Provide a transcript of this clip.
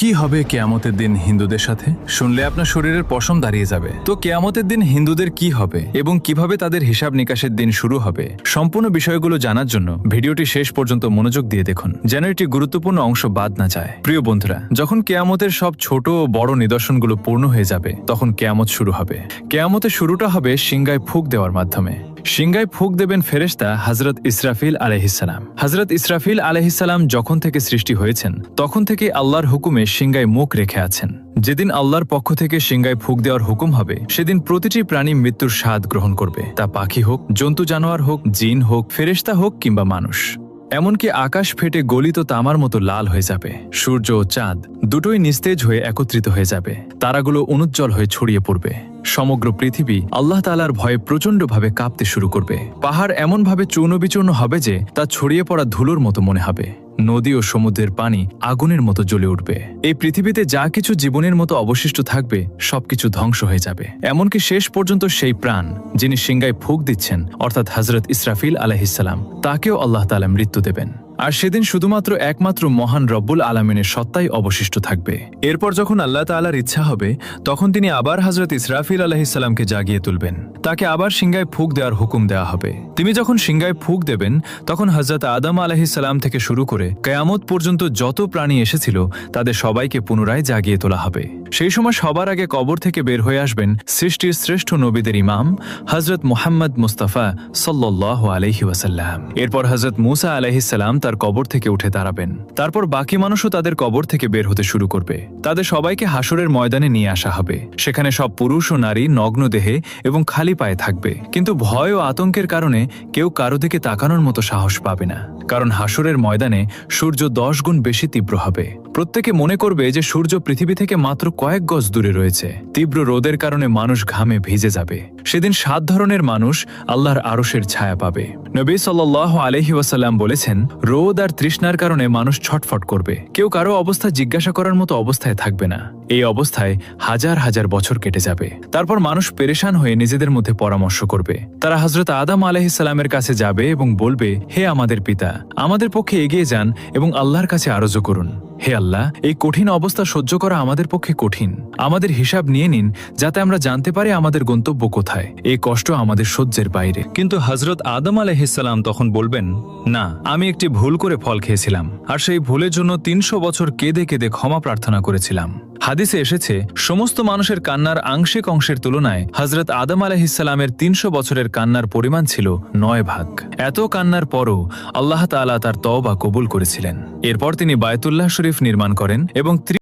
কি হবে কেয়ামতের দিন হিন্দুদের সাথে? শুনলে আপনার শরীরের পশম দাঁড়িয়ে যাবে। তো কেয়ামতের দিন হিন্দুদের কি হবে এবং কিভাবে তাদের হিসাব নিকাশের দিন শুরু হবে, সম্পূর্ণ বিষয়গুলো জানার জন্য ভিডিওটি শেষ পর্যন্ত মনোযোগ দিয়ে দেখুন, যেন একটি গুরুত্বপূর্ণ অংশ বাদ না যায়। প্রিয় বন্ধুরা, যখন কেয়ামতের সব ছোট ও বড় নিদর্শনগুলো পূর্ণ হয়ে যাবে, তখন কেয়ামত শুরু হবে। কেয়ামতের শুরুটা হবে সিংগায় ফুঁক দেওয়ার মাধ্যমে। সিংগায় ফুঁক দেবেন ফেরেশতা হযরত ইসরাফিল আলাইহিসসালাম। হযরত ইসরাফিল আলাইহিসসালাম যখন থেকে সৃষ্টি হয়েছেন, তখন থেকে আল্লাহর হুকুমে সিংগায় মুখ রেখে আছেন। যেদিন আল্লাহর পক্ষ থেকে সিংগায় ফুঁক দেওয়ার হুকুম হবে, সেদিন প্রতিটি প্রাণী মৃত্যুর স্বাদ গ্রহণ করবে। তা পাখি হোক, জন্তু জানোয়ার হোক, জিন হোক, ফেরেশতা হোক কিংবা মানুষ। এমনকি আকাশ ফেটে গলিত তামার মতো লাল হয়ে যাবে। সূর্য ও চাঁদ দুটোই নিস্তেজ হয়ে একত্রিত হয়ে যাবে। তারাগুলো অনুজ্জ্বল হয়ে ছড়িয়ে পড়বে। সমগ্র পৃথিবী আল্লাহ তাআলার ভয়ে প্রচণ্ডভাবে কাঁপতে শুরু করবে। পাহাড় এমনভাবে চূর্ণবিচূর্ণ হবে যে তা ছড়িয়ে পড়া ধুলোর মতো মনে হবে। নদী ও সমুদ্রের পানি আগুনের মতো জ্বলে উঠবে। এই পৃথিবীতে যা কিছু জীবনের মতো অবশিষ্ট থাকবে, সবকিছু ধ্বংস হয়ে যাবে। এমনকি শেষ পর্যন্ত সেই প্রাণ যিনি সিংগায় ফুঁক দিচ্ছেন, অর্থাৎ হযরত ইসরাফিল আলাইহিসসালাম, তাকেও আল্লাহ তাআলা মৃত্যু দেবেন। আর সেদিন শুধুমাত্র একমাত্র মহান রব্বুল আলামিনের সত্তাই অবশিষ্ট থাকবে। এরপর যখন আল্লাহ তাআলার ইচ্ছা হবে, তখন তিনি আবার হযরত ইসরাফিল আলাইহিসসালামকে জাগিয়ে তুলবেন। তাকে আবার সিংগায় ফুঁক দেওয়ার হুকুম দেওয়া হবে। তিনি যখন সিংগায় ফুঁক দেবেন, তখন হযরত আদম আলাইহিসসালাম থেকে শুরু করে কিয়ামত পর্যন্ত যত প্রাণী এসেছিল, তাদের সবাইকে পুনরায় জাগিয়ে তোলা হবে। সেই সময় সবার আগে কবর থেকে বের হয়ে আসবেন সৃষ্টির শ্রেষ্ঠ নবীদের ইমাম হযরত মুহাম্মদ মুস্তাফা সাল্লাল্লাহু আলাইহি ওয়াসাল্লাম। এরপর হযরত মূসা আলাইহিসসালাম তার কবর থেকে উঠে দাঁড়াবেন। তারপর বাকি মানুষও তাদের কবর থেকে বের হতে শুরু করবে। তাদের সবাইকে হাসরের ময়দানে নিয়ে আসা হবে। সেখানে সব পুরুষ ও নারী নগ্ন দেহে এবং খালি পায়ে থাকবে। কিন্তু ভয় ও আতঙ্কের কারণে কেউ কারো দিকে তাকানোর মতো সাহস পাবে না, কারণ হাসরের ময়দানে সূর্য 10 গুণ বেশি তীব্র হবে। প্রত্যেকে মনে করবে যে সূর্য পৃথিবী থেকে মাত্র কয়েক গজ দূরে রয়েছে। তীব্র রোদের কারণে মানুষ ঘামে ভিজে যাবে। সেদিন 7 ধরনের মানুষ আল্লাহর আরশের ছায়া পাবে। নবী সাল্লাল্লাহু আলাইহি ওয়াসাল্লাম বলেছেন, রোদ আর তৃষ্ণার কারণে মানুষ ছটফট করবে। কেউ কারো অবস্থা জিজ্ঞাসা করার মতো অবস্থায় থাকবে না। এই অবস্থায় হাজার হাজার বছর কেটে যাবে। তারপর মানুষ পেরেশান হয়ে নিজেদের মধ্যে পরামর্শ করবে। তারা হযরত আদম আলাইহিসসালামের কাছে যাবে এবং বলবে, হে আমাদের পিতা, আমাদের পক্ষে এগিয়ে যান এবং আল্লাহর কাছে আরজ করুন। হে আল্লাহ, এই কঠিন অবস্থা সহ্য করা আমাদের পক্ষে কঠিন। আমাদের হিসাব নিয়ে নিন, যাতে আমরা জানতে পারি আমাদের গন্তব্য কোথায়। এই কষ্ট আমাদের সহ্যের বাইরে। কিন্তু হযরত আদম আলাইহিসসালাম তখন বলবেন, না, আমি একটি ভুল করে ফল খেয়েছিলাম, আর সেই ভুলের জন্য 300 বছর কেঁদে কেঁদে ক্ষমা প্রার্থনা করেছিলাম। হাদিসে এসেছে, সমস্ত মানুষের কান্নার আংশিক অংশের তুলনায় হযরত আদম আলাইহিসসালামের 300 বছরের কান্নার পরিমাণ ছিল 9 ভাগ। এত কান্নার পরও আল্লাহ তাআলা তার তওবা কবুল করেছিলেন। এরপর তিনি বায়তুল্লাহ শরীফ নির্মাণ করেন এবং